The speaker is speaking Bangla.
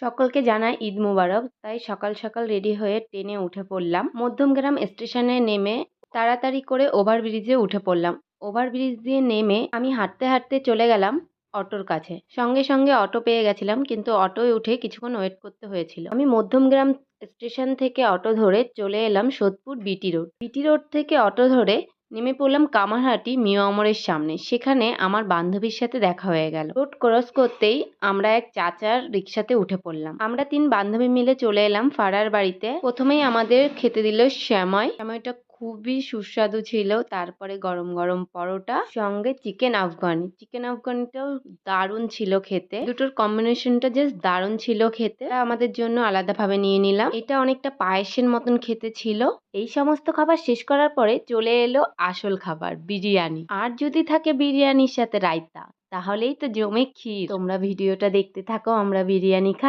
সকলকে জানাই ঈদ মোবারক। তাই সকাল সকাল রেডি হয়ে ট্রেনে উঠে পড়লাম। মধ্যমগ্রাম স্টেশনে নেমে তাড়াতাড়ি করে ওভারব্রিজে উঠে পড়লাম। ওভারব্রিজ দিয়ে নেমে আমি হাঁটতে হাঁটতে চলে গেলাম অটোর কাছে। সঙ্গে সঙ্গে অটো পেয়ে গেছিলাম, কিন্তু অটোয় উঠে কিছুক্ষণ ওয়েট করতে হয়েছিল। আমি মধ্যমগ্রাম স্টেশন থেকে অটো ধরে চলে এলাম Sodepur BT road. BT road থেকে অটো ধরে নেমে পড়লাম কামারহাটি মিয়া অমরের সামনে। সেখানে আমার বান্ধবীর সাথে দেখা হয়ে গেল। রোড ক্রস করতেই আমরা এক চাচার রিক্সাতে উঠে পড়লাম। আমরা 3 বান্ধবী মিলে চলে এলাম ফারার বাড়িতে। প্রথমেই আমাদের খেতে দিল সেমাই। সেমাইটা খুবই সুস্বাদু ছিল। তারপরে গরম গরম পরোটা, সঙ্গে চিকেন আফগানি। চিকেন আফগানিটাও দারুণ ছিল খেতে। দুটোর কম্বিনেশনটা জাস্ট দারুণ ছিল খেতে। আমাদের জন্য আলাদাভাবে নিয়ে নিলাম। এটা অনেকটা পায়েসের মতন খেতে ছিল। এই সমস্ত খাবার শেষ করার পরে চলে এলো আসল খাবার, বিরিয়ানি। আর যদি থাকে বিরিয়ানির সাথে রায়তা, তাহলেই তো জমে ক্ষীর। তোমরা ভিডিওটা দেখতে থাকো, আমরা বিরিয়ানি খাই।